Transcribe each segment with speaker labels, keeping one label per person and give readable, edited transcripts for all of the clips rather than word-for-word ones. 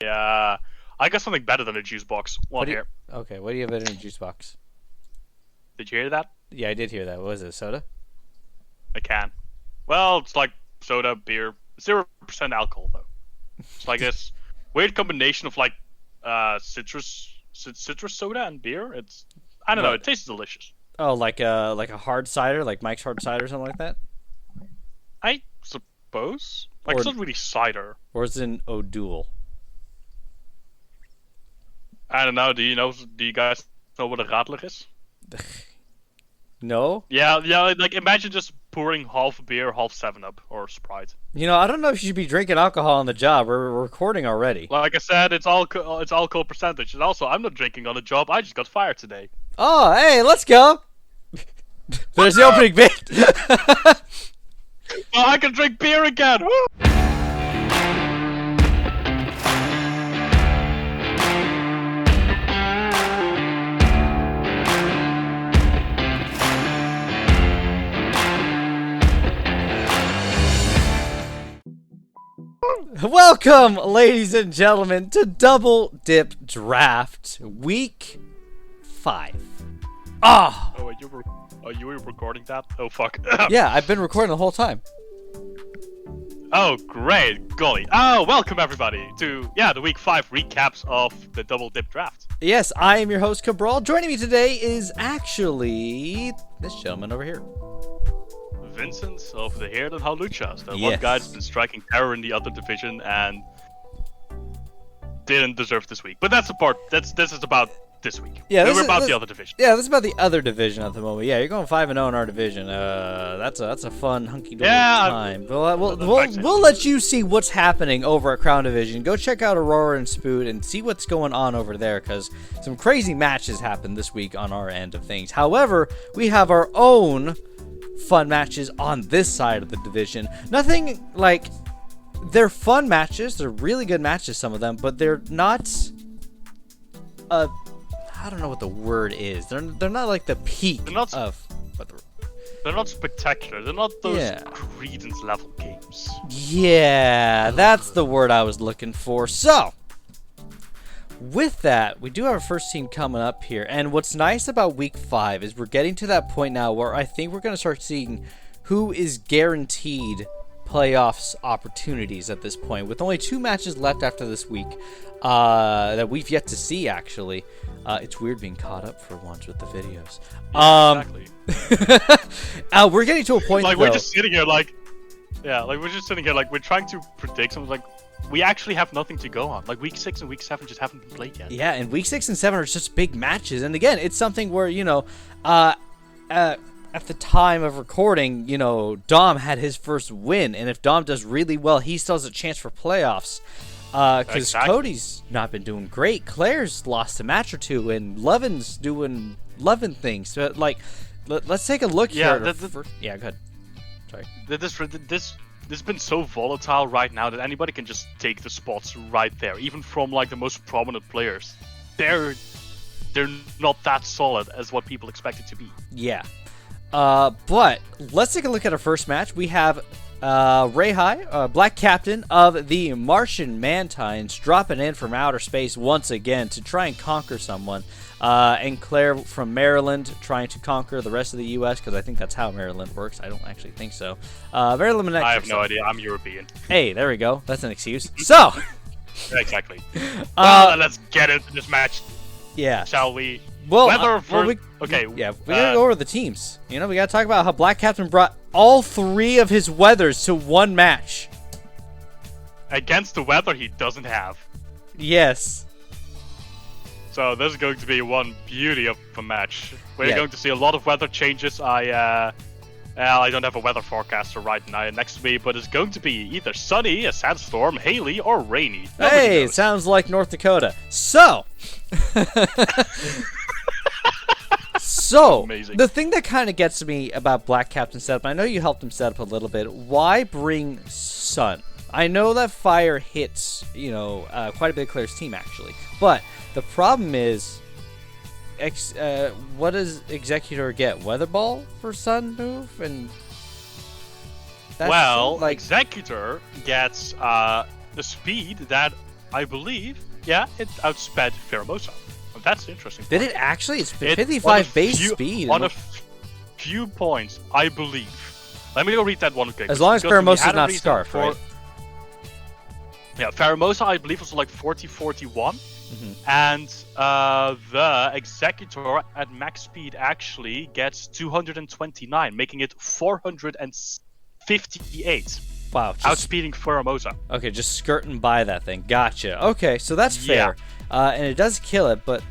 Speaker 1: I got something better than a juice box. One here.
Speaker 2: Okay, what do you have in a juice box?
Speaker 1: Did you hear that?
Speaker 2: Yeah, I did hear that. What was it, soda?
Speaker 1: A can. Well, it's like soda, beer, 0% alcohol though. It's like this weird combination of like citrus soda and beer. I don't know. It tastes delicious.
Speaker 2: Oh, like a hard cider, like Mike's hard cider, something like that.
Speaker 1: I suppose. Like, it's not really cider.
Speaker 2: Or is it an O'Doul?
Speaker 1: I don't know. Do you guys know what a radler is?
Speaker 2: No?
Speaker 1: Yeah. Like, imagine just pouring half beer, half 7-Up or Sprite.
Speaker 2: I don't know if you should be drinking alcohol on the job. We're recording already.
Speaker 1: Like I said, it's alcohol percentage. And also, I'm not drinking on the job. I just got fired today.
Speaker 2: Oh, hey, let's go. There's the opening bit.
Speaker 1: Oh, I can drink beer again. Woo!
Speaker 2: Welcome, ladies and gentlemen, to Double Dip Draft Week 5. Ah!
Speaker 1: Oh, you were recording that? Oh, fuck.
Speaker 2: Yeah, I've been recording the whole time.
Speaker 1: Oh, great. Golly. Oh, welcome everybody to, the Week 5 recaps of the Double Dip Draft.
Speaker 2: Yes, I am your host, Cabral. Joining me today is actually this gentleman over here.
Speaker 1: Vincent of the Heerd and Haluchas, the one guy that's been striking terror in the other division and didn't deserve this week. But that's the part. This is about this week.
Speaker 2: Yeah,
Speaker 1: we're about the other division.
Speaker 2: Yeah, this is about the other division at the moment. Yeah, you're going 5-0 in our division. That's a fun hunky-dory time. We'll let you see what's happening over at Crown Division. Go check out Aurora and Spoot and see what's going on over there, because some crazy matches happened this week on our end of things. However, we have our own fun matches on this side of the division. Nothing like, they're fun matches, they're really good matches, some of them, but they're not I don't know what the word is. They're not like the peak
Speaker 1: they're not spectacular. They're not those Credence level games.
Speaker 2: Yeah, that's the word I was looking for. So with that, we do have our first team coming up here, and what's nice about Week 5 is we're getting to that point now where I think we're going to start seeing who is guaranteed playoffs opportunities at this point, with only 2 matches left after this week that we've yet to see, actually. It's weird being caught up for once with the videos.
Speaker 1: Exactly.
Speaker 2: We're getting to a point,
Speaker 1: like, we're just sitting here like, we're trying to predict something like, we actually have nothing to go on. Like, Week 6 and Week 7 just haven't been played yet.
Speaker 2: Yeah, and Week 6 and 7 are just big matches. And again, it's something where, at the time of recording, Dom had his first win. And if Dom does really well, he still has a chance for playoffs. Because Cody's not been doing great. Claire's lost a match or two, and Levin's doing Levin things. So, like, let's take a look here. Yeah, go ahead. Sorry.
Speaker 1: This has been so volatile right now that anybody can just take the spots right there, even from like the most prominent players. They're not that solid as what people expect it to be.
Speaker 2: Yeah. But let's take a look at our first match. We have Rayhai, Black Captain of the Martian Mantines, dropping in from outer space once again to try and conquer someone. And Claire from Maryland trying to conquer the rest of the U.S., because I think that's how Maryland works. I don't actually think so. Very limited.
Speaker 1: I have no idea. I'm European.
Speaker 2: Hey, there we go. That's an excuse. So.
Speaker 1: Exactly. Well, let's get into this match.
Speaker 2: Yeah.
Speaker 1: Shall we?
Speaker 2: Well,
Speaker 1: okay.
Speaker 2: Yeah, we gotta go over the teams. We gotta talk about how Black Captain brought all 3 of his weathers to one match.
Speaker 1: Against the weather he doesn't have.
Speaker 2: Yes.
Speaker 1: So this is going to be one beauty of a match. We're going to see a lot of weather changes. I don't have a weather forecaster right now next to me, but it's going to be either sunny, a sandstorm, haily, or rainy.
Speaker 2: Hey, it sounds like North Dakota. So,
Speaker 1: Amazing.
Speaker 2: The thing that kind of gets me about Black Captain setup, I know you helped him set up a little bit. Why bring sun? I know that fire hits, quite a bit of Claire's team actually, but the problem is, what does Executor get? Weather Ball for sun move? And
Speaker 1: Executor gets the speed that I believe, yeah, it outsped Pheromosa. Well, that's the interesting
Speaker 2: Did
Speaker 1: part.
Speaker 2: it actually? It's 55 base speed.
Speaker 1: On a few points, I believe. Let me go read that one quick.
Speaker 2: As long as Pheromosa is not Scarf, right?
Speaker 1: Yeah, Pheromosa, I believe, was like 40-41. And the Executor at max speed actually gets 229, making it 458.
Speaker 2: Wow.
Speaker 1: Outspeeding Pheromosa.
Speaker 2: Okay, just skirting by that thing. Gotcha. Okay, so that's fair.
Speaker 1: Yeah.
Speaker 2: And it does kill it, but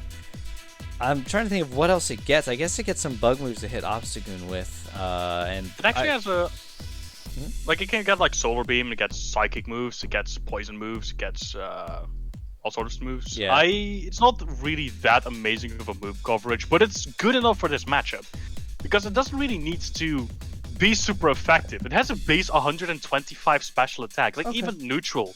Speaker 2: I'm trying to think of what else it gets. I guess it gets some bug moves to hit Obstagoon with. And
Speaker 1: it actually has a... Like, it can get, like, Solar Beam, it gets Psychic moves, it gets Poison moves, it gets all sorts of moves.
Speaker 2: Yeah.
Speaker 1: It's not really that amazing of a move coverage, but it's good enough for this matchup. Because it doesn't really need to be super effective. It has a base 125 special attack. Like, even neutral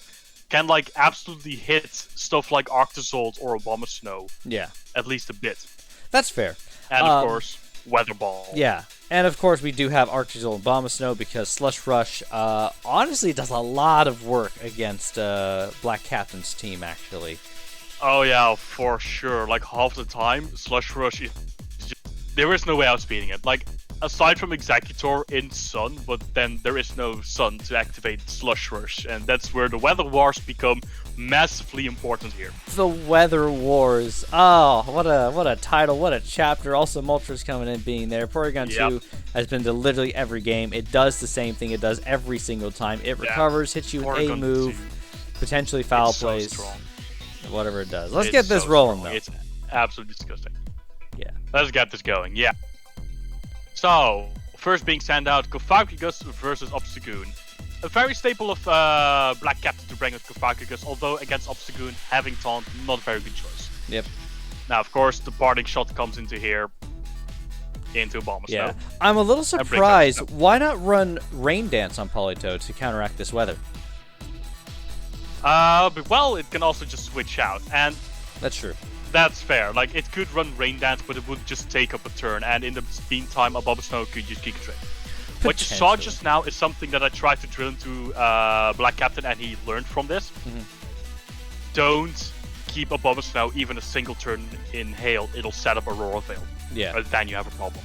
Speaker 1: can, like, absolutely hit stuff like Arctozolt or Abomasnow.
Speaker 2: Yeah.
Speaker 1: At least a bit.
Speaker 2: That's fair.
Speaker 1: And, of course, Weather Ball.
Speaker 2: Yeah. And, of course, we do have Arctozolt and Abomasnow because Slush Rush, honestly, does a lot of work against Black Captain's team, actually.
Speaker 1: Oh, yeah, for sure. Like, half the time, Slush Rush is just... There is no way outspeeding it. Like, aside from Executor in Sun, but then there is no Sun to activate Slush Rush, and that's where the Weather Wars become massively important here.
Speaker 2: The Weather Wars. Oh, what a title, what a chapter. Also, Moltres coming in being there. Porygon 2 has been to literally every game. It does the same thing it does every single time. It recovers, hits you with a move, potentially foul plays, whatever it does. Let's get this rolling, though.
Speaker 1: It's absolutely disgusting.
Speaker 2: Yeah.
Speaker 1: Let's get this going, yeah. So, first being sent out, Kofakigus versus Obstagoon. A very staple of Black Captain to bring with Kofakigus, although against Obstagoon, having Taunt, not a very good choice.
Speaker 2: Yep.
Speaker 1: Now, of course, the parting shot comes into here, into Abomasnow.
Speaker 2: Yeah. I'm a little surprised. Why not run Rain Dance on Politoed to counteract this weather?
Speaker 1: But, well, it can also just switch out, and...
Speaker 2: That's true.
Speaker 1: That's fair. Like, it could run Rain Dance, but it would just take up a turn, and in the meantime, Abomasnow could just Giga Drain. What you saw just now is something that I tried to drill into Black Captain, and he learned from this. Don't keep Abomasnow even a single turn in Hail. It'll set up Aurora Veil.
Speaker 2: Yeah.
Speaker 1: Then you have a problem.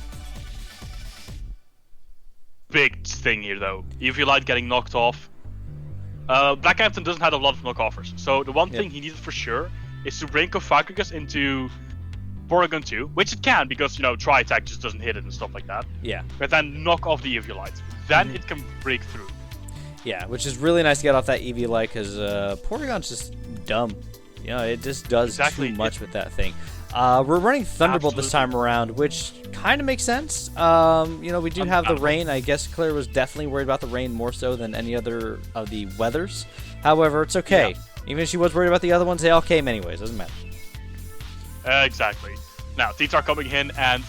Speaker 1: Big thing here, though. Eviolite getting knocked off. Black Captain doesn't have a lot of knockoffers, so the one thing he needed for sure is to bring Kofakigus into Porygon 2, which it can, because, you know, Tri-Attack just doesn't hit it and stuff like that.
Speaker 2: Yeah.
Speaker 1: But then knock off the Eviolite. Then it can break through.
Speaker 2: Yeah, which is really nice to get off that Eviolite, because Porygon's just dumb. You know, it just does too much with that thing. We're running Thunderbolt this time around, which kind of makes sense. You know, we do have the rain. I guess Claire was definitely worried about the rain more so than any other of the weathers. However, it's okay. Yeah. Even if she was worried about the other ones, they all came anyways. Doesn't matter.
Speaker 1: Exactly. Now, T-Tar coming in, and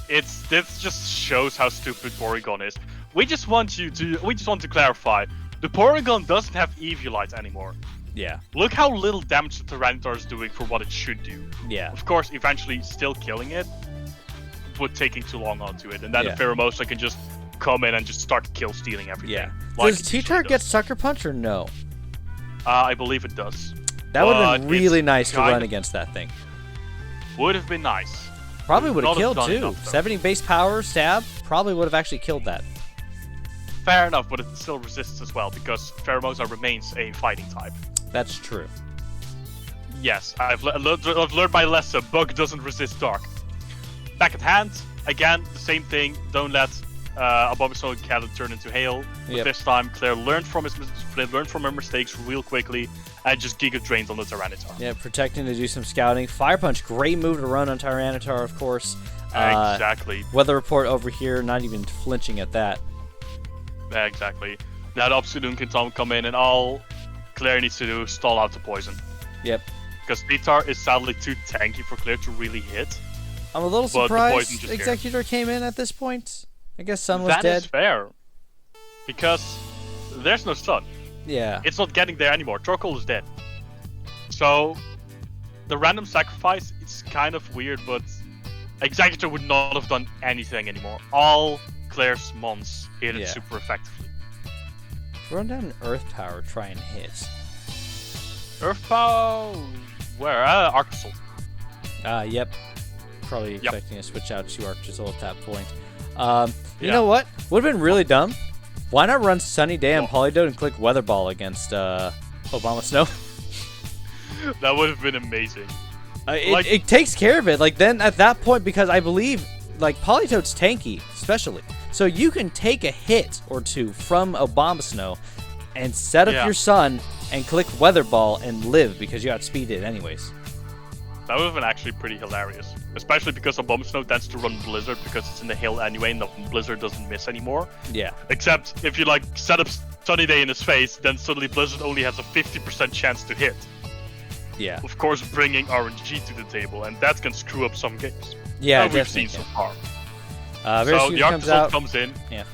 Speaker 1: this just shows how stupid Porygon is. We just want to clarify. The Porygon doesn't have Eviolite anymore.
Speaker 2: Yeah.
Speaker 1: Look how little damage the Tyranitar is doing for what it should do.
Speaker 2: Yeah.
Speaker 1: Of course, eventually still killing it, but taking too long onto it. And then the Pheromosa can just come in and just start kill stealing everything.
Speaker 2: Yeah.
Speaker 1: Like
Speaker 2: does T-Tar get Sucker Punch or no?
Speaker 1: I believe it does.
Speaker 2: That would have been really nice to run against that thing.
Speaker 1: Would have been nice.
Speaker 2: Probably would have killed too. 70 base power stab probably would have actually killed that.
Speaker 1: Fair enough, but it still resists as well because Pheromosa remains a fighting type.
Speaker 2: That's true.
Speaker 1: Yes, I've learned my lesson. Bug doesn't resist dark. Back at hand, again, the same thing. Don't let Abomasnow and Cattle turn into hail. But this time, Claire learned from her mistakes real quickly and just Giga Drained on the Tyranitar.
Speaker 2: Yeah, protecting to do some scouting. Fire Punch, great move to run on Tyranitar, of course.
Speaker 1: Exactly.
Speaker 2: Weather Report over here, not even flinching at that.
Speaker 1: Exactly. That Obsidian can come in, and all Claire needs to do is stall out the poison.
Speaker 2: Yep.
Speaker 1: Because T-Tar is sadly too tanky for Claire to really hit.
Speaker 2: I'm a little surprised Executor came in at this point. I guess Sun was dead.
Speaker 1: That is fair. Because there's no Sun.
Speaker 2: Yeah.
Speaker 1: It's not getting there anymore. Torkoal is dead. So, the random sacrifice, it's kind of weird, but Executor would not have done anything anymore. All Claire's mons hit it super effectively.
Speaker 2: Run down an Earth Tower, try and hit.
Speaker 1: Earth Power. Where? Arc Assault.
Speaker 2: Yep. Probably expecting to switch out to Arc Assault at that point. You
Speaker 1: Yeah.
Speaker 2: know what? Would have been really dumb. Why not run Sunny Day on Polydode and click Weather Ball against Obama Snow?
Speaker 1: That would have been amazing.
Speaker 2: It takes care of it. Like, then at that point, because I believe, like, Polytoad's tanky, especially. So you can take a hit or two from Obama Snow and set up your Sun and click Weather Ball and live because you outspeed it anyways.
Speaker 1: That would have been actually pretty hilarious. Especially because Obama Snow tends to run Blizzard because it's in the hill anyway and the Blizzard doesn't miss anymore.
Speaker 2: Yeah.
Speaker 1: Except if you, like, set up Sunny Day in his face, then suddenly Blizzard only has a 50% chance to hit.
Speaker 2: Yeah.
Speaker 1: Of course, bringing RNG to the table, and that can screw up some games.
Speaker 2: Yeah,
Speaker 1: that we've seen so far.
Speaker 2: So
Speaker 1: the Arc Assault comes in.
Speaker 2: Yeah,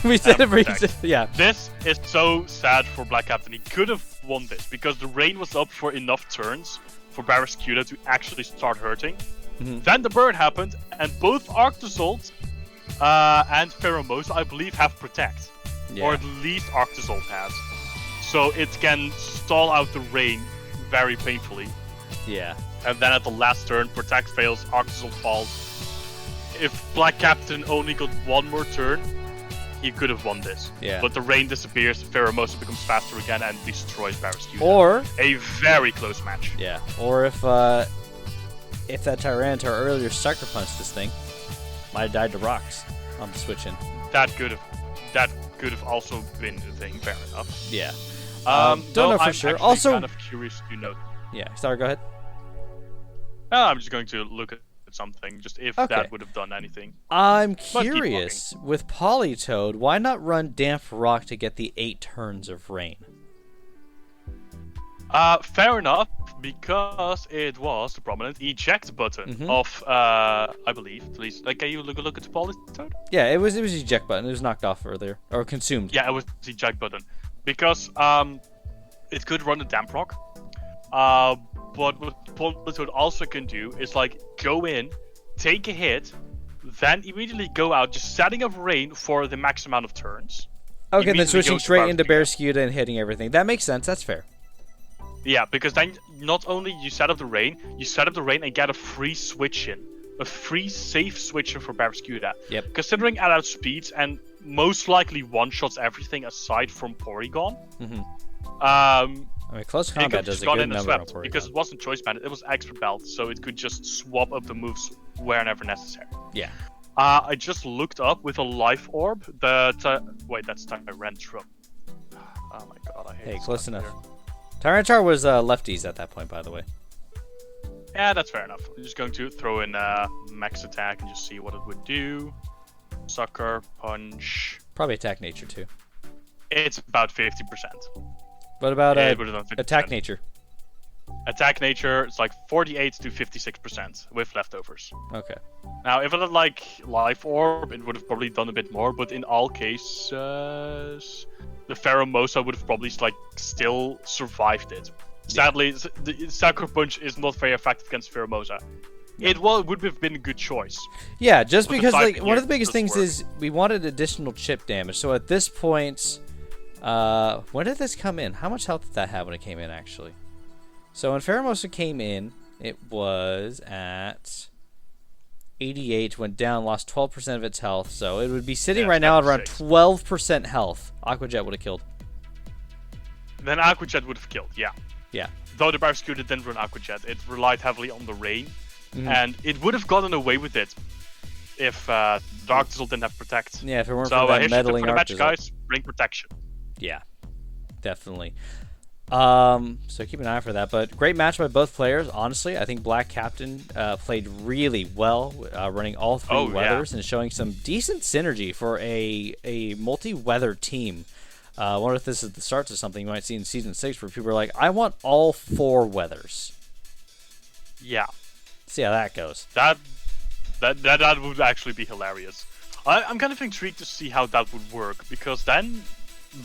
Speaker 2: we said it. Yeah.
Speaker 1: This is so sad for Black Captain. He could have won this because the rain was up for enough turns for Barraskewda to actually start hurting. Then the burn happened, and both Arc Assault and Pheromosa, I believe, have Protect.
Speaker 2: Yeah.
Speaker 1: Or at least Arc Assault has. So it can stall out the rain very painfully.
Speaker 2: Yeah.
Speaker 1: And then at the last turn, Protect fails, Arc Assault falls. If Black Captain only got one more turn, he could have won this.
Speaker 2: Yeah.
Speaker 1: But the rain disappears, Pheromosa becomes faster again and destroys Barraskewda.
Speaker 2: Or
Speaker 1: a very close match.
Speaker 2: Yeah. Or if that Tyranitar earlier sucker punched this thing, might have died to rocks on the switch in.
Speaker 1: That could have also been the thing. Fair enough.
Speaker 2: Yeah. Don't
Speaker 1: though
Speaker 2: know for
Speaker 1: I'm
Speaker 2: sure.
Speaker 1: actually
Speaker 2: Also,
Speaker 1: kind of curious to know.
Speaker 2: Yeah. Sorry. Go ahead.
Speaker 1: I'm just going to look at something, just if that would have done anything.
Speaker 2: I'm curious, with Politoad, why not run Damp Rock to get the 8 turns of rain?
Speaker 1: Fair enough, because it was the prominent eject button of, I believe, at least. Like, can you look at the Politoad?
Speaker 2: Yeah, it was eject button. It was knocked off earlier, or consumed.
Speaker 1: Yeah, it was the eject button, because it could run a Damp Rock. But what Politoad also can do is, like, go in, take a hit, then immediately go out, just setting up rain for the max amount of turns.
Speaker 2: Okay, then switching straight into Barraskewda and hitting everything. That makes sense. That's fair.
Speaker 1: Yeah, because then not only you set up the rain and get a free switch in. A free safe switch in for Barraskewda.
Speaker 2: Yep.
Speaker 1: Considering it outspeeds and most likely one-shots everything aside from Porygon.
Speaker 2: I mean, close combat does a good number on Porygon.
Speaker 1: Because it wasn't choice banded, it was expert belt, so it could just swap up the moves whenever necessary.
Speaker 2: Yeah.
Speaker 1: I just looked up with a life orb. Wait, that's Tyrantrum. Oh my god, I hate.
Speaker 2: Hey, close enough. Tyranitar was lefties at that point, by the way.
Speaker 1: Yeah, that's fair enough. I'm just going to throw in max attack and just see what it would do. Sucker, punch.
Speaker 2: Probably attack nature too.
Speaker 1: It's about 50%.
Speaker 2: What about
Speaker 1: attack
Speaker 2: attack nature?
Speaker 1: Attack nature, it's like 48 to 56% with leftovers.
Speaker 2: Okay.
Speaker 1: Now, if it had like life orb, it would have probably done a bit more. But in all cases, the Pheromosa would have probably like still survived it. Sadly, the Sucker Punch is not very effective against Pheromosa. It would have been a good choice.
Speaker 2: Yeah, just because like one of the biggest things is we wanted additional chip damage. So at this point, when did this come in? How much health did that have when it came in, actually? So when Pheromosa came in, it was at 88, went down, lost 12% of its health. So it would be sitting right now at around 12% health. Aqua Jet would have killed.
Speaker 1: Then Aqua Jet would have killed, yeah.
Speaker 2: Yeah.
Speaker 1: Though the Barraskewda didn't run Aqua Jet, it relied heavily on the rain. And it would have gotten away with it if Dark Diesel didn't have Protect.
Speaker 2: Yeah, if it weren't for that meddling
Speaker 1: Arc
Speaker 2: Diesel.
Speaker 1: Guys, bring protection.
Speaker 2: Yeah, definitely. So keep an eye for that. But great match by both players. Honestly, I think Black Captain played really well, running all three weathers and showing some decent synergy for a multi-weather team. I wonder if this is the start to something you might see in Season 6 where people are like, I want all 4 weathers.
Speaker 1: Yeah.
Speaker 2: See how that goes.
Speaker 1: That would actually be hilarious. I'm kind of intrigued to see how that would work, because then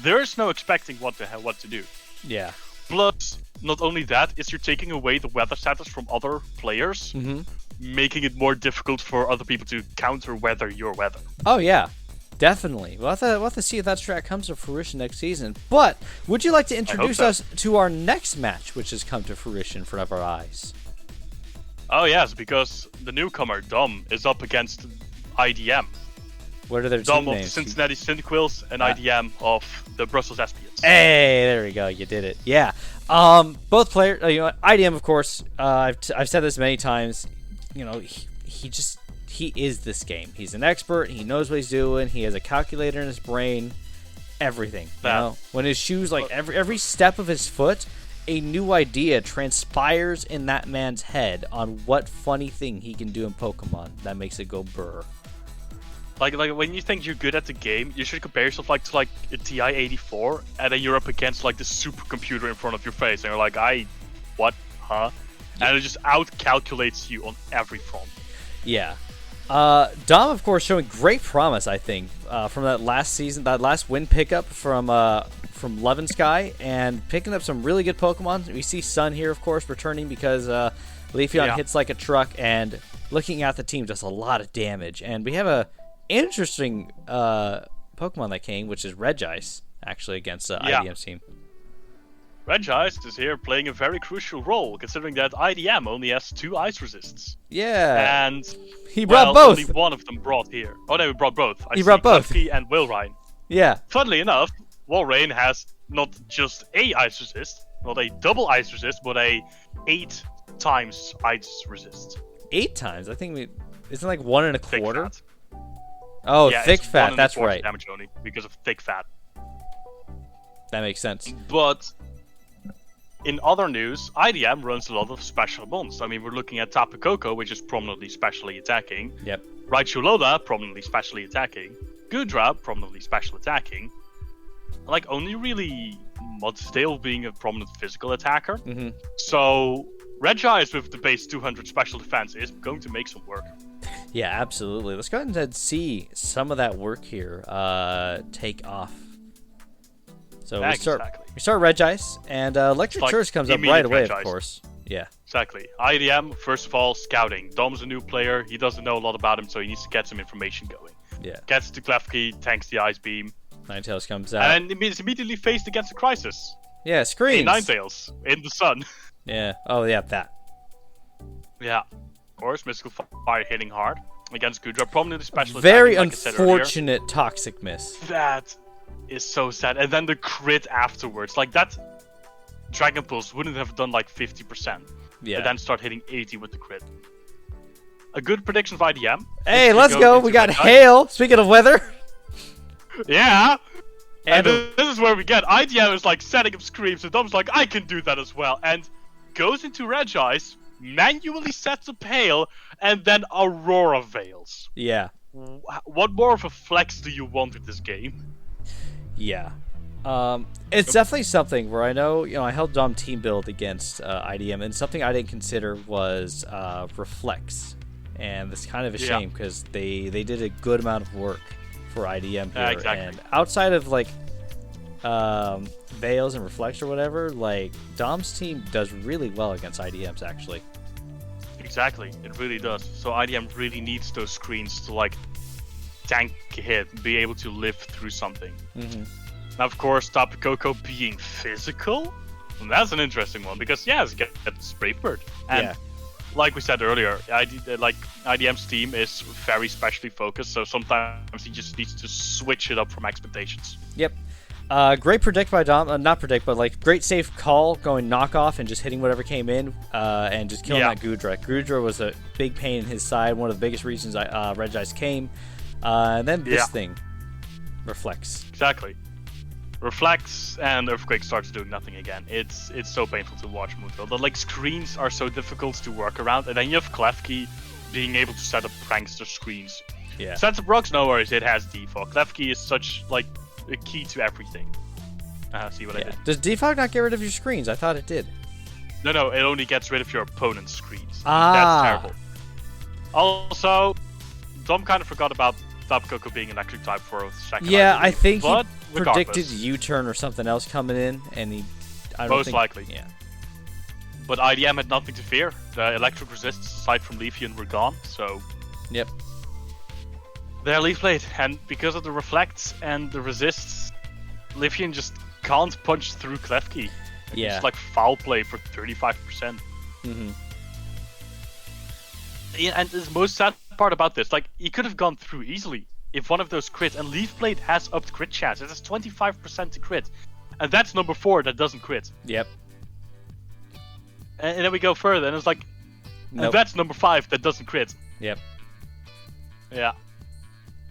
Speaker 1: there's no expecting what to do.
Speaker 2: Yeah.
Speaker 1: Plus, not only that, is you're taking away the weather status from other players, making it more difficult for other people to counter weather your weather.
Speaker 2: Oh yeah. Definitely. We'll have to see if that strat comes to fruition next season. But would you like to introduce us to our next match, which has come to fruition in front of our eyes?
Speaker 1: Oh, yes, because the newcomer, Dom, is up against IDM.
Speaker 2: What are their
Speaker 1: Dom
Speaker 2: team
Speaker 1: of
Speaker 2: names?
Speaker 1: the Cincinnati Cyndaquils and IDM of the Brussels Espions.
Speaker 2: Hey, there we go. You did it. Yeah. Both players, IDM, of course, I've said this many times, he is this game. He's an expert. He knows what he's doing. He has a calculator in his brain. Everything. When his shoes, like every step of his foot, a new idea transpires in that man's head on what funny thing he can do in Pokemon that makes it go brr.
Speaker 1: Like when you think you're good at the game, you should compare yourself to a TI-84, and then you're up against the supercomputer in front of your face, and you're like, what, huh? Yeah. And it just out-calculates you on every front.
Speaker 2: Yeah. Dom, of course, showing great promise, I think, from that last season, that last win pickup from Love and Sky, and picking up some really good Pokemon. We see Sun here, of course, returning because Leafeon hits like a truck, and looking at the team does a lot of damage. And we have a interesting Pokemon that came, which is Regice, actually, against IDM's team.
Speaker 1: Regice is here playing a very crucial role, considering that IDM only has 2 ice resists.
Speaker 2: Yeah.
Speaker 1: And
Speaker 2: he brought both.
Speaker 1: Only one of them brought here. Oh no, he brought both.
Speaker 2: He brought both.
Speaker 1: Klefki and Wilrain.
Speaker 2: Yeah.
Speaker 1: Funnily enough, Wilrain has not just a ice resist, not a double ice resist, but a 8 times ice resist.
Speaker 2: 8 times? I think isn't like 1 1/4.
Speaker 1: Thick fat.
Speaker 2: Oh,
Speaker 1: yeah,
Speaker 2: thick fat. That's right.
Speaker 1: Damage only because of thick fat.
Speaker 2: That makes sense.
Speaker 1: But in other news, IDM runs a lot of special mons. I mean, we're looking at Tapu Koko, which is prominently specially attacking.
Speaker 2: Yep.
Speaker 1: Raichu Lola, prominently specially attacking. Goodra, prominently special attacking. Only really Mudsdale being a prominent physical attacker.
Speaker 2: Mm-hmm.
Speaker 1: So Regice with the base 200 special defense is going to make some work.
Speaker 2: Yeah, absolutely. Let's go ahead and see some of that work here take off. So we start Regice, and Electric Surge comes up right away, of course. Yeah.
Speaker 1: Exactly. IDM, first of all, scouting. Dom's a new player. He doesn't know a lot about him, so he needs to get some information going.
Speaker 2: Yeah.
Speaker 1: Gets to Klefki, tanks the Ice Beam.
Speaker 2: Ninetales comes out.
Speaker 1: And is immediately faced against a Crisis.
Speaker 2: Yeah, screens.
Speaker 1: Ninetales in the sun.
Speaker 2: Yeah. Oh, yeah, that.
Speaker 1: Yeah. Of course, Mystical Fire hitting hard against Goodra. Prominently special
Speaker 2: Very
Speaker 1: attacking,
Speaker 2: unfortunate Toxic Miss.
Speaker 1: That is so sad. And then the crit afterwards. That Dragon Pulse wouldn't have done 50%.
Speaker 2: Yeah.
Speaker 1: And then start hitting 80 with the crit. A good prediction of IDM.
Speaker 2: Hey, let's go. We got hail. Speaking of weather.
Speaker 1: Yeah. And this is where we get IDM is setting up screams, and Dom's like, I can do that as well. And goes into Regice, manually sets up hail, and then Aurora Veils.
Speaker 2: Yeah.
Speaker 1: What more of a flex do you want with this game?
Speaker 2: Yeah. It's definitely something where I know, I held Dom team build against IDM, and something I didn't consider was Reflex. And it's kind of a shame because they did a good amount of work for IDM here.
Speaker 1: Exactly.
Speaker 2: And outside of Veils and Reflex or whatever, Dom's team does really well against IDM's actually.
Speaker 1: Exactly, it really does. So IDM really needs those screens to tank a hit, be able to live through something.
Speaker 2: Mm-hmm.
Speaker 1: Now, of course, Tapu Koko being physical, that's an interesting one because it's get Spray Bird. And like we said earlier, IDM's team is very specially focused, so sometimes he just needs to switch it up from expectations.
Speaker 2: Yep. Great predict by Dom, not predict, but great safe call, going knockoff and just hitting whatever came in, and just killing that Goodra. Goodra was a big pain in his side, one of the biggest reasons Regice came. And then this thing, Reflex.
Speaker 1: Exactly. Reflects and Earthquake starts doing nothing again. It's so painful to watch Moonville. The screens are so difficult to work around, and then you have Klefki being able to set up prankster screens.
Speaker 2: Yeah.
Speaker 1: Sets up rocks, no worries, it has default. Klefki is such a key to everything. See what I did?
Speaker 2: Does defog not get rid of your screens? I thought it did.
Speaker 1: No, it only gets rid of your opponent's screens.
Speaker 2: Ah.
Speaker 1: That's terrible. Also, Dom kind of forgot about Tapu Koko being electric type for a second.
Speaker 2: Yeah, I think he
Speaker 1: regardless,
Speaker 2: predicted U-turn or something else coming in, and
Speaker 1: most likely.
Speaker 2: Yeah.
Speaker 1: But IDM had nothing to fear. The electric resists, aside from Leafeon, were gone, so...
Speaker 2: Yep.
Speaker 1: They're Leaf Blade, and because of the reflects and the resists, Leafeon just can't punch through Klefki.
Speaker 2: Yeah.
Speaker 1: It's like foul play for 35%.
Speaker 2: Mm-hmm.
Speaker 1: Yeah, and the most sad part about this, like, he could have gone through easily if one of those crits, and Leaf Blade has upped crit chance. It has 25% to crit. And that's number 4 that doesn't crit.
Speaker 2: Yep.
Speaker 1: And then we go further, and it's like,
Speaker 2: Nope.
Speaker 1: and that's number 5 that doesn't crit.
Speaker 2: Yep.
Speaker 1: Yeah.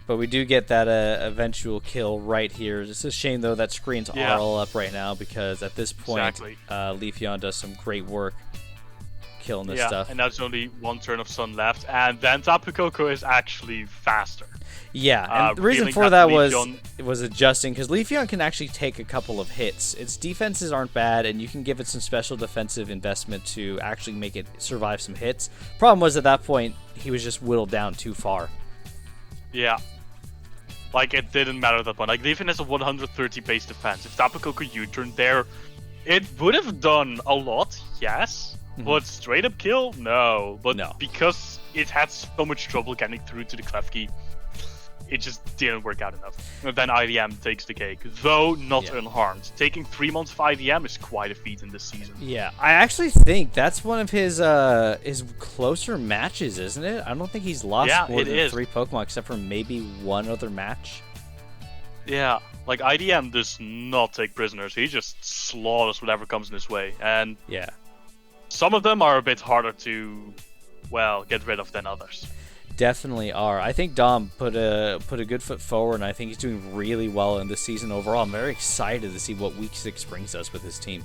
Speaker 2: But we do get that eventual kill right here. It's a shame, though, that screens are all up right now, because at this point, Leafeon does some great work killing this stuff.
Speaker 1: And that's only 1 turn of Sun left, and then Tapu Koko is actually faster.
Speaker 2: Yeah, and the reason for that was adjusting, because Leafeon can actually take a couple of hits. Its defenses aren't bad, and you can give it some special defensive investment to actually make it survive some hits. Problem was, at that point, he was just whittled down too far.
Speaker 1: Yeah. Like, it didn't matter at that point. Like, Leafeon has a 130 base defense. If Tapu Koko U-turned there, it would have done a lot, yes. But straight up kill? No. But because it had so much trouble getting through to the Klefki, it just didn't work out enough. And then IDM takes the cake, though not unharmed. Taking 3 months of IDM is quite a feat in this season.
Speaker 2: Yeah, I actually think that's one of his closer matches, isn't it? I don't think he's lost more than 3 Pokemon, except for maybe 1 other match.
Speaker 1: Yeah, like IDM does not take prisoners. He just slaughters whatever comes in his way. And
Speaker 2: yeah,
Speaker 1: some of them are a bit harder to, well, get rid of than others.
Speaker 2: Definitely are. I think Dom put a good foot forward, and I think he's doing really well in this season overall. I'm very excited to see what Week 6 brings us with his team.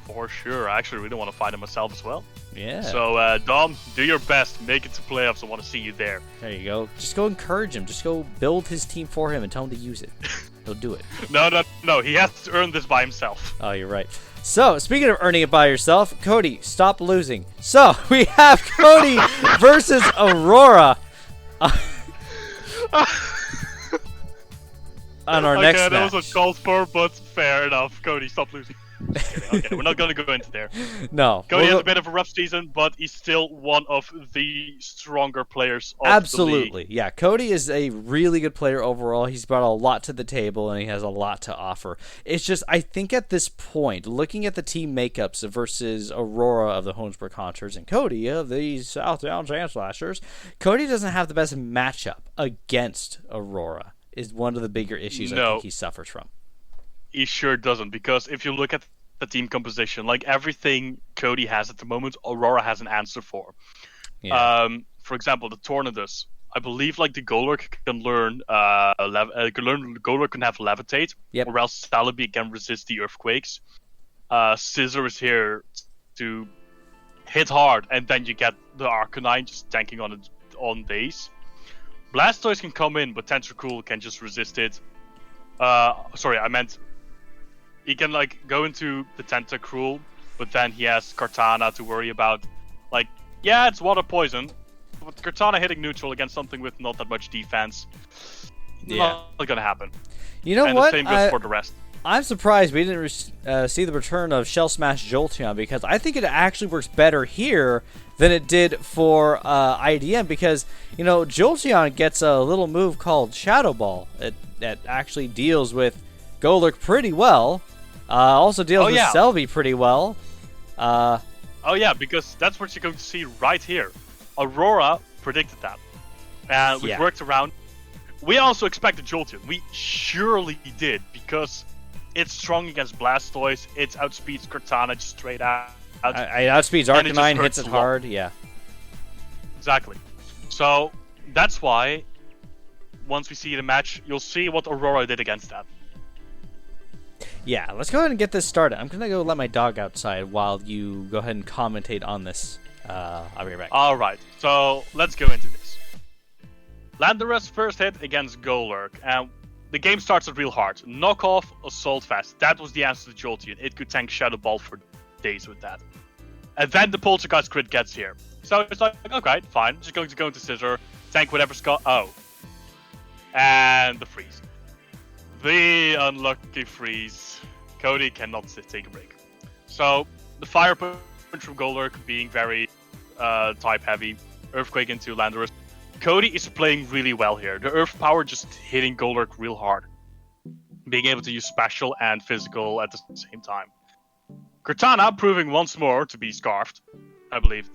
Speaker 1: For sure. I actually really want to find him myself as well.
Speaker 2: Yeah.
Speaker 1: So, Dom, do your best. Make it to playoffs. I want to see you there.
Speaker 2: There you go. Just go encourage him. Just go build his team for him and tell him to use it. He'll do it.
Speaker 1: No. He has to earn this by himself.
Speaker 2: Oh, you're right. So, speaking of earning it by yourself, Cody, stop losing. So, we have Cody versus Aurora on our next match.
Speaker 1: That was uncalled for, but fair enough. Cody, stop losing. Okay, we're not going to go into there.
Speaker 2: No.
Speaker 1: Cody has a bit of a rough season, but he's still one of the stronger players of
Speaker 2: Absolutely.
Speaker 1: the league.
Speaker 2: Yeah, Cody is a really good player overall. He's brought a lot to the table, and he has a lot to offer. It's just, I think at this point, looking at the team makeups versus Aurora of the Honesburg Hunters and Cody of the Southdown Sand Slashers, Cody doesn't have the best matchup against Aurora, is one of the bigger issues I think he suffers from.
Speaker 1: He sure doesn't, because if you look at the team composition, like everything Cody has at the moment, Aurora has an answer for. Yeah. For example, the Tornadus. I believe like the Golurk can learn, Golurk can have Levitate, or else Celebi can resist the Earthquakes. Scissor is here to hit hard, and then you get the Arcanine just tanking on it on base. Blastoise can come in, but Tentacruel can just resist it. Sorry, I meant he can like go into the Tentacruel, but then he has Kartana to worry about. Like, yeah, it's water poison, but Kartana hitting neutral against something with not that much defense, not gonna happen.
Speaker 2: You know
Speaker 1: and
Speaker 2: what?
Speaker 1: The same goes for the rest.
Speaker 2: I'm surprised we didn't see the return of Shell Smash Jolteon, because I think it actually works better here than it did for IDM, because, you know, Jolteon gets a little move called Shadow Ball that actually deals with Golurk pretty well. Also deals with Celebi pretty well.
Speaker 1: Oh yeah, because that's what you're going to see right here. Aurora predicted that. And we worked around. We also expected Jolteon. We surely did, because it's strong against Blastoise. It outspeeds Cortana just straight out.
Speaker 2: It outspeeds Arcanine, hits it hard. Yeah.
Speaker 1: Exactly. So that's why once we see the match, you'll see what Aurora did against that.
Speaker 2: Yeah, let's go ahead and get this started. I'm going to go let my dog outside while you go ahead and commentate on this. I'll be right back.
Speaker 1: Alright, so let's go into this. Landorus first hit against Golurk, and the game starts at real hard. Knock off Assault Vest. That was the answer to Jolteon. It could tank Shadow Ball for days with that. And then the Poltergeist crit gets here. So it's like, okay, fine. Just going to go into Scissor, tank whatever Scott. Oh. And the freeze. The unlucky freeze. Cody cannot take a break. So the Fire Punch from Golurk being very type heavy. Earthquake into Landorus. Cody is playing really well here. The Earth Power just hitting Golurk real hard. Being able to use special and physical at the same time. Cortana proving once more to be scarfed, I believe.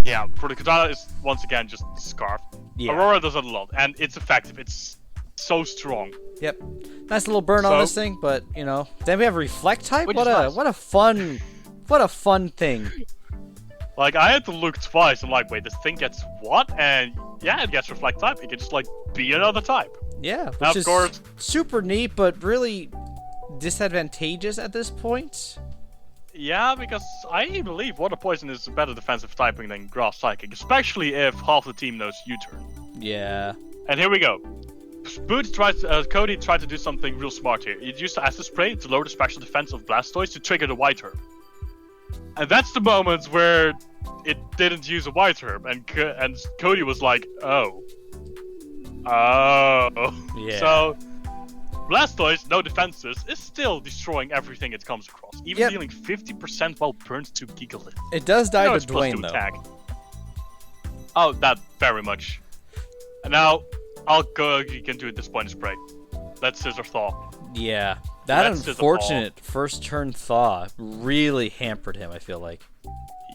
Speaker 1: Yeah, for the Cortana is once again just scarfed. Yeah. Aurora does it a lot, and it's effective. It's so strong.
Speaker 2: Yep. Nice little burn on this thing, but you know. Then we have Reflect type. What a fun thing.
Speaker 1: Like I had to look twice. I'm like, wait, this thing gets what? And yeah, it gets Reflect type. It can just like be another type.
Speaker 2: Yeah,
Speaker 1: now,
Speaker 2: which
Speaker 1: of course,
Speaker 2: super neat, but really disadvantageous at this point.
Speaker 1: Yeah, because I believe Water Poison is a better defensive typing than Grass Psychic, especially if half the team knows U-turn.
Speaker 2: Yeah.
Speaker 1: And here we go. Cody tried to do something real smart here. He used the Acid Spray to lower the special defense of Blastoise to trigger the White Herb. And that's the moment where it didn't use a White Herb, and Cody was like, oh.
Speaker 2: Yeah.
Speaker 1: So Blastoise, no defenses, is still destroying everything it comes across, even dealing 50% while burned to Gigalith.
Speaker 2: It does die to Dwayne, though.
Speaker 1: Attack. Oh, that very much. And now, I'll go. You can do it this point. Spray. Let Scissor Thaw.
Speaker 2: Yeah, that unfortunate first turn Thaw really hampered him. I feel like.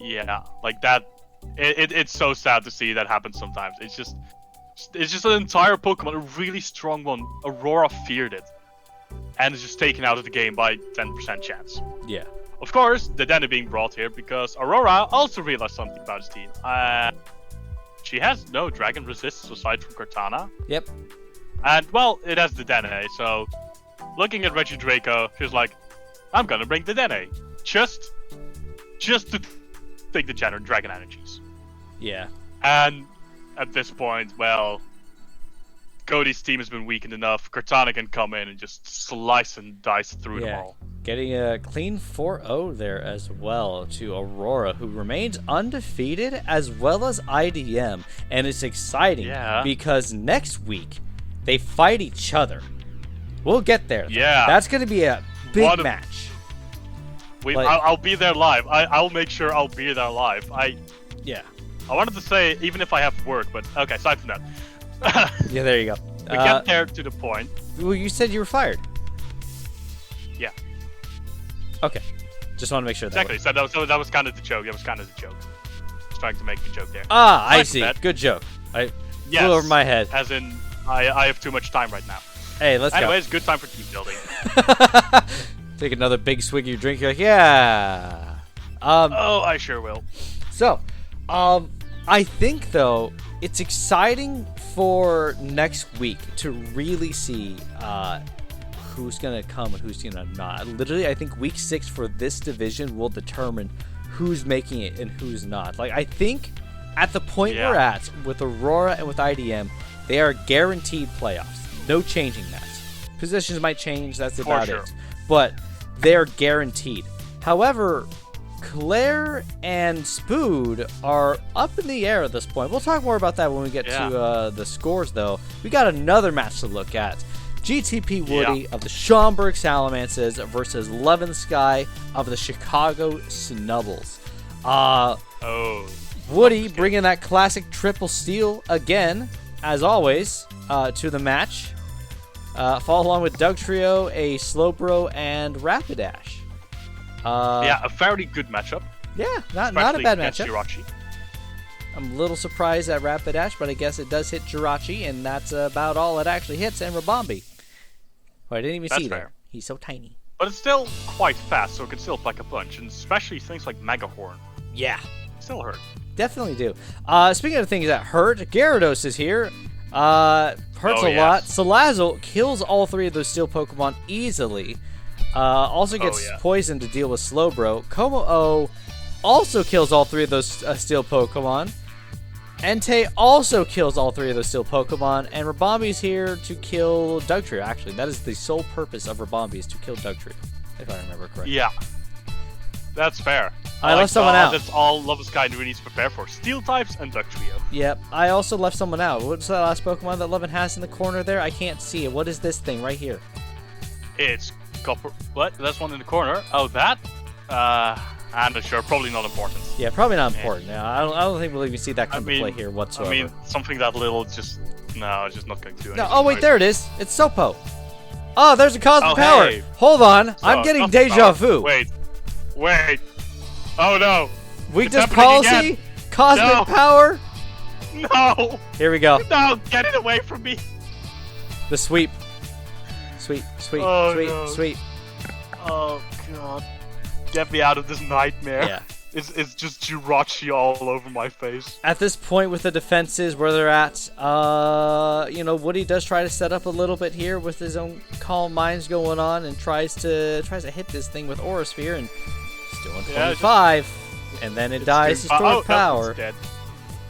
Speaker 1: Yeah, like that. It's so sad to see that happen sometimes. It's just an entire Pokemon, a really strong one. Aurora feared it, and is just taken out of the game by 10% chance.
Speaker 2: Yeah.
Speaker 1: Of course, the Dedenne being brought here because Aurora also realized something about his team. She has no Dragon Resists aside from Cortana.
Speaker 2: Yep.
Speaker 1: And, well, it has the Dedenne, so looking at Reggie Draco, she's like, I'm gonna bring the Dedenne. Just to take the Dragon Energies.
Speaker 2: Yeah.
Speaker 1: And at this point, well, Cody's team has been weakened enough. Cortana can come in and just slice and dice through them all.
Speaker 2: Getting a clean 4-0 there as well to Aurora, who remains undefeated, as well as IDM. And it's exciting because next week they fight each other. We'll get there.
Speaker 1: Yeah.
Speaker 2: That's going to be a big match.
Speaker 1: I'll be there live. I'll make sure I'll be there live.
Speaker 2: Yeah.
Speaker 1: I wanted to say, even if I have work, but okay, aside from that.
Speaker 2: Yeah, there you go.
Speaker 1: We get there to the point.
Speaker 2: Well, you said you were fired.
Speaker 1: Yeah.
Speaker 2: Okay. Just want to make sure that
Speaker 1: exactly. So that was kind of the joke. That was kind of the joke. I was trying to make a joke there.
Speaker 2: Ah, I see. Good joke. I flew over my head.
Speaker 1: As in, I have too much time right now.
Speaker 2: Hey, let's go.
Speaker 1: Anyways, good time for team building.
Speaker 2: Take another big swig of your drink. You're like, yeah.
Speaker 1: Oh, I sure will.
Speaker 2: So, I think though it's exciting for next week to really see who's gonna come and who's gonna not. Literally, I think week 6 for this division will determine who's making it and who's not. Like, I think at the point we're at with Aurora and with IDM, they are guaranteed playoffs. No changing that. Positions might change. That's about it. But they're guaranteed. However, Claire and Spood are up in the air at this point. We'll talk more about that when we get to the scores, though. We got another match to look at. GTP Woody of the Schaumburg Salamances versus Levin Sky of the Chicago Snubbles. Woody bringing that classic triple steal again, as always, to the match. Follow along with Dugtrio, a Slowbro, and Rapidash.
Speaker 1: A very good matchup.
Speaker 2: Yeah, not a bad matchup. Jirachi. I'm a little surprised at Rapidash, but I guess it does hit Jirachi, and that's about all it actually hits, and Rabombi. Well, I didn't even see that. He's so tiny.
Speaker 1: But it's still quite fast, so it can still pack a punch, and especially things like Mega Horn.
Speaker 2: Yeah.
Speaker 1: Still hurt.
Speaker 2: Definitely do. Speaking of things that hurt, Gyarados is here. Hurts a lot. Salazzle kills all 3 of those steel Pokemon easily. Also gets poisoned to deal with Slowbro. Como-O also kills all 3 of those steel Pokemon. Entei also kills all 3 of those steel Pokemon. And Rabombi's here to kill Dugtrio, actually. That is the sole purpose of Rabombi, is to kill Dugtrio, if I remember correctly.
Speaker 1: Yeah. That's fair.
Speaker 2: I left someone out.
Speaker 1: That's all Love Sky really needs to prepare for. Steel types and Dugtrio.
Speaker 2: Yep. I also left someone out. What's that last Pokemon that Levin has in the corner there? I can't see it. What is this thing right here?
Speaker 1: It's Copper. What? That's one in the corner. Oh, that? And sure, probably not important.
Speaker 2: Yeah, probably not important. Yeah, I don't think we'll even see that come to play here whatsoever.
Speaker 1: I mean, something that little just it's just not going to do anything.
Speaker 2: No, oh wait, there it is. It's Sopo. Oh, there's a cosmic power.
Speaker 1: Hey.
Speaker 2: Hold on,
Speaker 1: So,
Speaker 2: I'm getting deja vu.
Speaker 1: Wait. Oh no.
Speaker 2: Weakness policy, cosmic power.
Speaker 1: No.
Speaker 2: Here we go.
Speaker 1: No, get it away from me.
Speaker 2: The sweep. Sweep.
Speaker 1: Oh god. Get me out of this nightmare.
Speaker 2: Yeah.
Speaker 1: It's just Jirachi all over my face.
Speaker 2: At this point with the defenses where they're at, Woody does try to set up a little bit here with his own calm minds going on and tries to hit this thing with Aura Sphere and it's doing 25 and then it dies to stored power.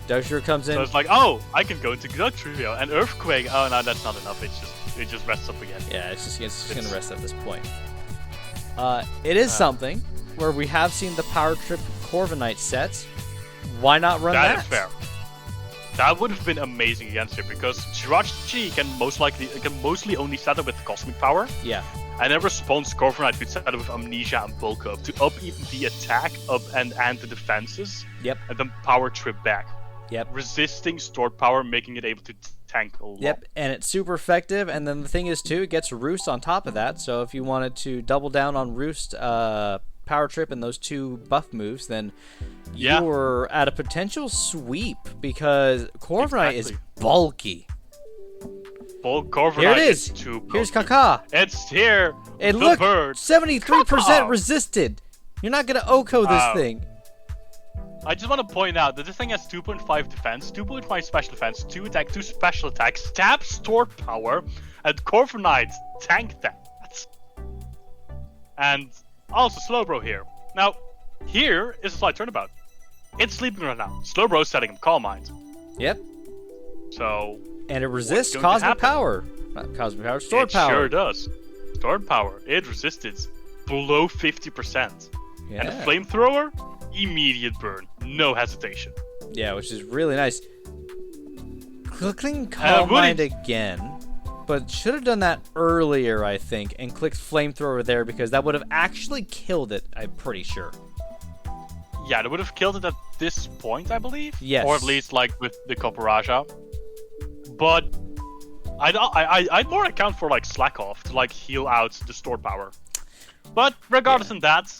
Speaker 2: Dugtrio comes in.
Speaker 1: So it's like, oh, I can go into Dugtrio and Earthquake. Oh no, that's not enough. It just rests up again.
Speaker 2: Yeah, it's just gonna rest at this point. It is something where we have seen the Power Trip Corviknight sets. Why not run that?
Speaker 1: That is fair. That would have been amazing against it because Jirachi can mostly only set it with Cosmic Power.
Speaker 2: Yeah.
Speaker 1: And in response, Corviknight could set it with Amnesia and Bulk Up to up even the attack up and the defenses.
Speaker 2: Yep.
Speaker 1: And then Power Trip back.
Speaker 2: Yep.
Speaker 1: Resisting stored power, making it able to tank a lot.
Speaker 2: Yep, and it's super effective. And then the thing is, too, it gets Roost on top of that. So if you wanted to double down on Roost, Power Trip, and those two buff moves, then you're at a potential sweep because Corviknight is bulky.
Speaker 1: Corviknight
Speaker 2: here it is.
Speaker 1: Too bulky.
Speaker 2: Here's Kaka.
Speaker 1: It's here.
Speaker 2: And look, 73% resisted. You're not gonna Oko this thing.
Speaker 1: I just want to point out that this thing has 2.5 defense, 2.5 special defense, 2 attack, 2 special attacks, stab, stored power, and Corviknight tank that. And also Slowbro here. Now, here is a slight turnabout. It's sleeping right now. Slowbro's setting him Calm Mind.
Speaker 2: Yep.
Speaker 1: So.
Speaker 2: And it resists cosmic power. Not cosmic power, stored power.
Speaker 1: It sure does. Stored power. It resisted below 50%.
Speaker 2: Yeah.
Speaker 1: And the flamethrower, immediate burn. No hesitation.
Speaker 2: Yeah, which is really nice. Clicking Calm Mind again. But should have done that earlier, I think, and clicked Flamethrower there because that would have actually killed it, I'm pretty sure.
Speaker 1: Yeah, that would have killed it at this point, I believe.
Speaker 2: Yes.
Speaker 1: Or at least, like, with the Koparaja. But I'd more account for, like, Slack Off to, like, heal out the stored power. But regardless of that,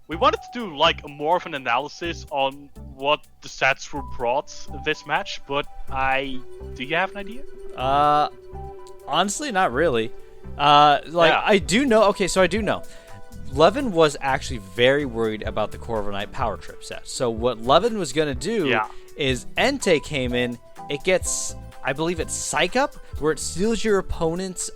Speaker 1: we wanted to do, like, more of an analysis on what the sets were brought this match, but do you have an idea?
Speaker 2: Honestly, not really. I do know. Okay, so I do know. Levin was actually very worried about the Corviknight Power Trip set. So what Levin was gonna do is Entei came in. It gets, I believe it's Psych Up, where it steals your opponent's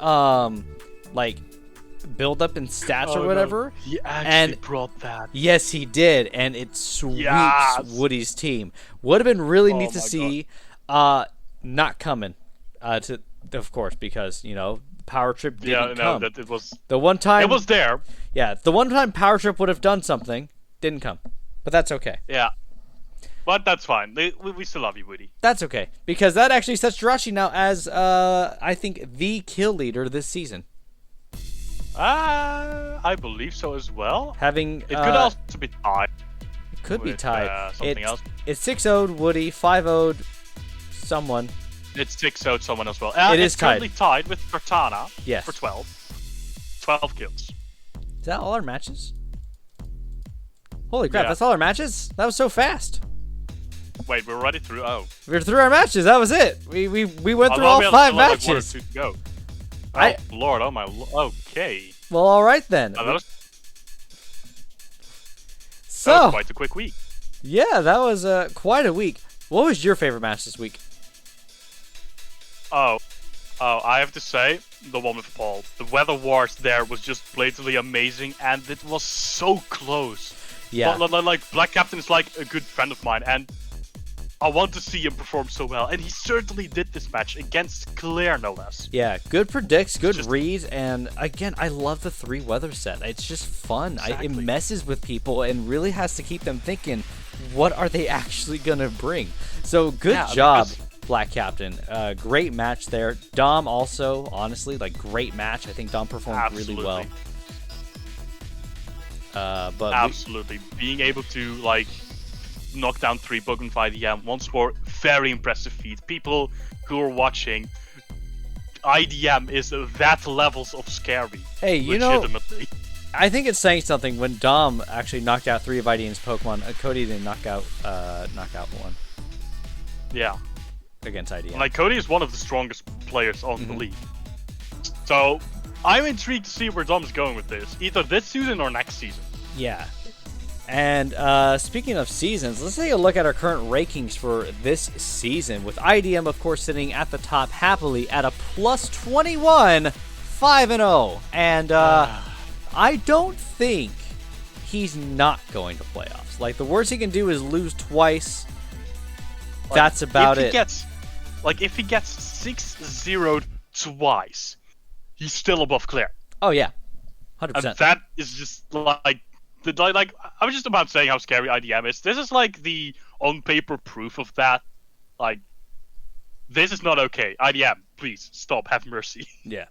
Speaker 2: build up in stats or whatever.
Speaker 1: No. He actually brought that.
Speaker 2: Yes, he did, and it sweeps Woody's team. Would have been really neat to see. Not coming, of course, because Power Trip didn't come.
Speaker 1: That it was
Speaker 2: the one time
Speaker 1: it was there.
Speaker 2: Yeah, the one time Power Trip would have done something, didn't come, but that's okay.
Speaker 1: Yeah, but that's fine. We still love you, Woody.
Speaker 2: That's okay because that actually sets Jirachi now as I think the kill leader this season.
Speaker 1: I believe so as well.
Speaker 2: It
Speaker 1: could also be tied.
Speaker 2: It could be tied.
Speaker 1: Something else.
Speaker 2: It's 6-0'd Woody, 5-0'd someone.
Speaker 1: It's 6-0'd someone as well.
Speaker 2: It's
Speaker 1: currently tied with Cortana.
Speaker 2: Yes.
Speaker 1: For 12. 12 kills.
Speaker 2: Is that all our matches? Holy crap! That's all our matches. That was so fast.
Speaker 1: Wait, we're already through. Oh.
Speaker 2: We're through our matches. That was it. We went through all 5 matches.
Speaker 1: Like 1 or 2 to go. Oh, Lord, oh my, okay.
Speaker 2: Well, all right then.
Speaker 1: That was quite a quick week.
Speaker 2: Yeah, that was quite a week. What was your favorite match this week?
Speaker 1: Oh, I have to say, the one with Paul. The Weather Wars there was just blatantly amazing, and it was so close.
Speaker 2: Yeah.
Speaker 1: But, like, Black Captain is like a good friend of mine, and I want to see him perform so well, and he certainly did this match against Claire, no less.
Speaker 2: Yeah, good predicts, good reads, and again, I love the 3 weather set. It's just fun.
Speaker 1: Exactly.
Speaker 2: It messes with people and really has to keep them thinking, what are they actually going to bring? So good job, Black Captain. Great match there. Dom also, honestly, great match. I think Dom performed really well. But
Speaker 1: absolutely, being able to like knock down 3 Pokemon by IDM once more, very impressive feat. People who are watching, IDM is that levels of scary.
Speaker 2: Hey, you
Speaker 1: legitimately.
Speaker 2: know, I think it's saying something when Dom actually knocked out 3 of IDM's Pokemon. Cody didn't knock out one.
Speaker 1: Yeah.
Speaker 2: Against IDM.
Speaker 1: Like, Cody is one of the strongest players on the league. So, I'm intrigued to see where Dom's going with this, either this season or next season.
Speaker 2: Yeah. And speaking of seasons, let's take a look at our current rankings for this season, with IDM, of course, sitting at the top happily at a plus 21, 5-0. And I don't think he's not going to playoffs. Like, the worst he can do is lose twice. Like, that's about it.
Speaker 1: If he gets 6-0'd twice, he's still above Claire.
Speaker 2: Oh, yeah. 100%.
Speaker 1: And that is just like I was just about saying how scary IDM is. This is like the on-paper proof of that. Like, this is not okay. IDM, please, stop. Have mercy.
Speaker 2: Yeah.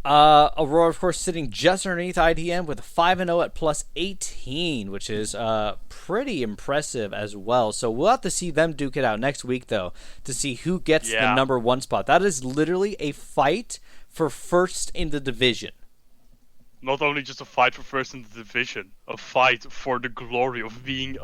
Speaker 2: Aurora, of course, sitting just underneath IDM with a 5-0 at plus 18, which is pretty impressive as well. So we'll have to see them duke it out next week, though, to see who gets the number 1 spot. That is literally a fight for first in the division.
Speaker 1: Not only just a fight for first in the division, a fight for the glory of being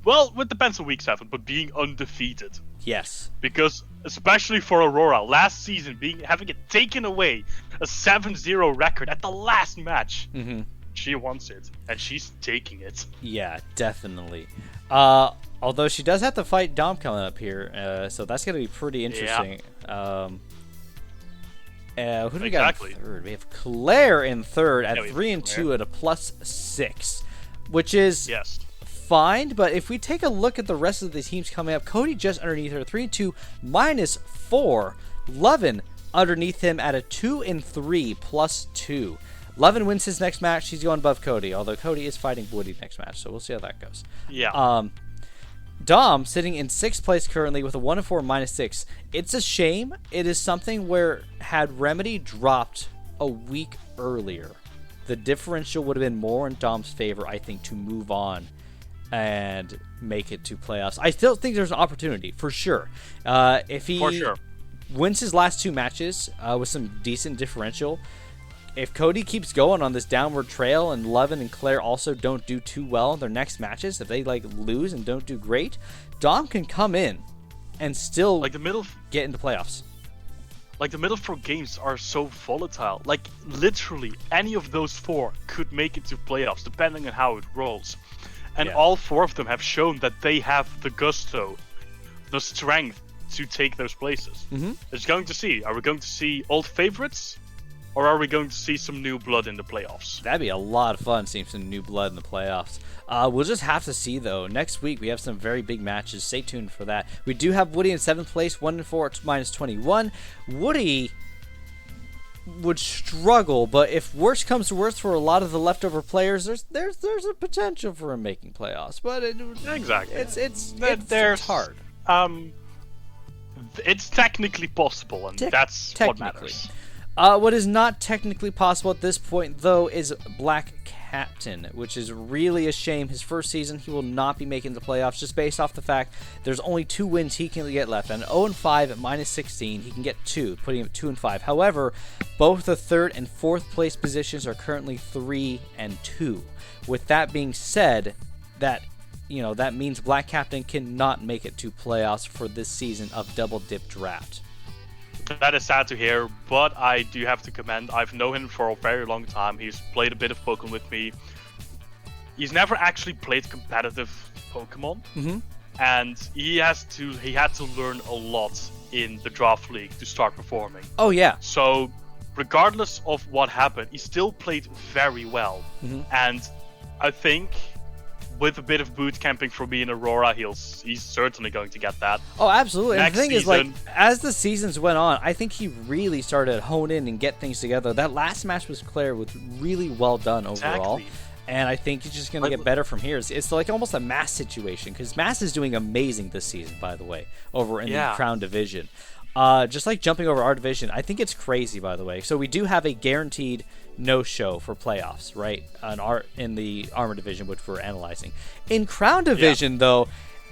Speaker 1: well, it depends on week 7, but being undefeated.
Speaker 2: Yes.
Speaker 1: Because especially for Aurora, last season having it taken away, a 7-0 record at the last match. She wants it, and she's taking it.
Speaker 2: Yeah, definitely. Although she does have to fight Dom coming up here, so that's going to be pretty interesting.
Speaker 1: Yeah.
Speaker 2: Who do we got in third? We have Claire in third at 3-2 at a plus 6, which is fine. But if we take a look at the rest of the teams coming up, Cody just underneath her, 3-2 minus 4. Levin underneath him at a 2-3 plus 2. Levin wins his next match. She's going above Cody, although Cody is fighting Woody next match, so we'll see how that goes.
Speaker 1: Yeah.
Speaker 2: Dom sitting in 6th place currently with a 1-4 minus 6. It's a shame. It is something where had Remedy dropped a week earlier, the differential would have been more in Dom's favor, I think, to move on and make it to playoffs. I still think there's an opportunity, for sure. If he wins his last 2 matches with some decent differential, if Cody keeps going on this downward trail and Levin and Claire also don't do too well in their next matches, if they lose and don't do great, Dom can come in and still get into playoffs.
Speaker 1: Like, the middle 4 games are so volatile. Like, literally any of those 4 could make it to playoffs depending on how it rolls. And all 4 of them have shown that they have the gusto, the strength to take those places. It's going to see. Are we going to see old favorites? Or are we going to see some new blood in the playoffs?
Speaker 2: That'd be a lot of fun, seeing some new blood in the playoffs. We'll just have to see, though. Next week, we have some very big matches. Stay tuned for that. We do have Woody in 7th place, 1-4 minus 21. Woody would struggle, but if worse comes to worse for a lot of the leftover players, there's a potential for him making playoffs. But it's hard.
Speaker 1: It's technically possible, and that's what matters.
Speaker 2: What is not technically possible at this point, though, is Black Captain, which is really a shame. His first season, he will not be making the playoffs, just based off the fact there's only 2 wins he can get left. And 0-5 at minus 16, he can get 2, putting him at 2-5. However, both the 3rd and 4th place positions are currently 3-2. With that being said, that means Black Captain cannot make it to playoffs for this season of Double Dip Draft.
Speaker 1: That is sad to hear, but I do have to commend. I've known him for a very long time. He's played a bit of Pokemon with me. He's never actually played competitive Pokemon, and he had to learn a lot in the draft league to start performing.
Speaker 2: Oh yeah.
Speaker 1: So, regardless of what happened, he still played very well, and I think, with a bit of boot camping for me in Aurora, he's certainly going to get that.
Speaker 2: Oh, absolutely. And the thing is, as the seasons went on, I think he really started to hone in and get things together. That last match with Claire was really well done overall. Exactly. And I think he's just going to get better from here. It's like almost a Mass situation, because Mass is doing amazing this season, by the way, over in the Crown Division. Just like jumping over our division, I think it's crazy, by the way. So we do have a guaranteed no-show for playoffs, right? In the Armor division, which we're analyzing. In Crown division, though,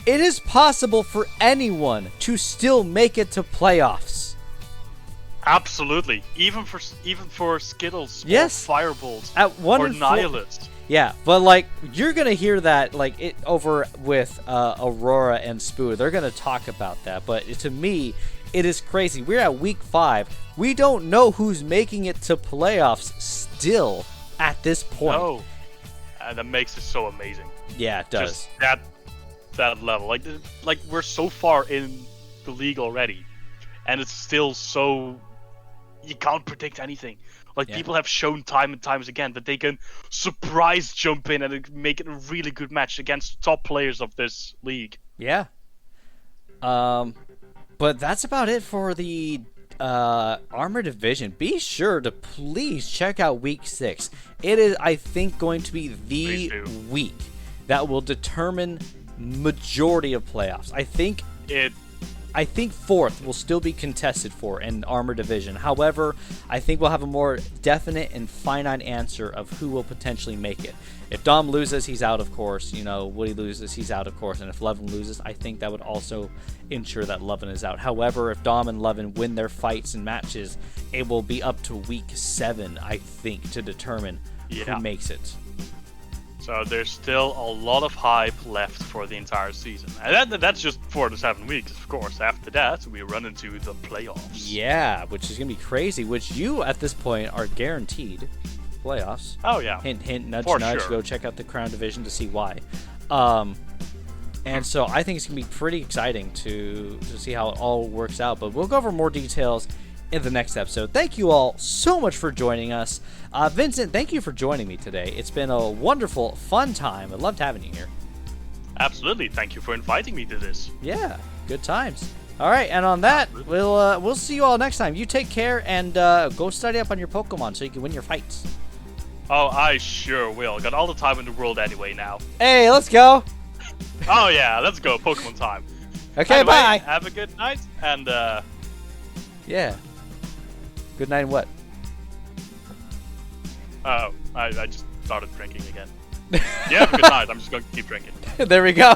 Speaker 2: it is possible for anyone to still make it to playoffs.
Speaker 1: Absolutely, even for Skittles,
Speaker 2: yes,
Speaker 1: or Firebolts,
Speaker 2: at 1
Speaker 1: or
Speaker 2: and 4.
Speaker 1: Nihilist.
Speaker 2: Yeah, but like you're gonna hear that like it over with Aurora and Spoo. They're gonna talk about that, but to me, it is crazy. We're at week 5. We don't know who's making it to playoffs still at this point.
Speaker 1: No, and that makes it so amazing.
Speaker 2: Yeah, it does.
Speaker 1: Just that level, like we're so far in the league already, and it's still so you can't predict anything. Like people have shown time and times again that they can surprise jump in and make it a really good match against top players of this league.
Speaker 2: Yeah. But that's about it for the Armor division. Be sure to please check out week 6. It is, I think, going to be the week that will determine majority of playoffs. I think 4th will still be contested for in Armor division. However, I think we'll have a more definite and finite answer of who will potentially make it. If Dom loses, he's out, of course. Woody loses, he's out, of course. And if Levin loses, I think that would also ensure that Levin is out. However, if Dom and Levin win their fights and matches, it will be up to week 7, I think, to determine who makes it.
Speaker 1: So there's still a lot of hype left for the entire season. And that's just for the 7 weeks, of course. After that, we run into the playoffs.
Speaker 2: Yeah, which is going to be crazy, which you, at this point, are guaranteed playoffs.
Speaker 1: Oh, yeah.
Speaker 2: Hint, hint, nudge,
Speaker 1: for
Speaker 2: nudge.
Speaker 1: Sure.
Speaker 2: Go check out the Crown Division to see why. And so I think it's going to be pretty exciting to see how it all works out. But we'll go over more details in the next episode. Thank you all so much for joining us. Vincent, thank you for joining me today. It's been a wonderful, fun time. I loved having you here.
Speaker 1: Absolutely. Thank you for inviting me to this.
Speaker 2: Yeah, good times. All right, and on that, we'll see you all next time. You take care and go study up on your Pokemon so you can win your fights.
Speaker 1: Oh, I sure will. Got all the time in the world anyway now.
Speaker 2: Hey, let's go.
Speaker 1: Oh yeah, let's go. Pokemon time.
Speaker 2: Okay,
Speaker 1: anyway,
Speaker 2: bye.
Speaker 1: Have a good night and
Speaker 2: yeah. Good night and what?
Speaker 1: Oh, I just started drinking again. Yeah, have a good night. I'm just going to keep drinking.
Speaker 2: There we go.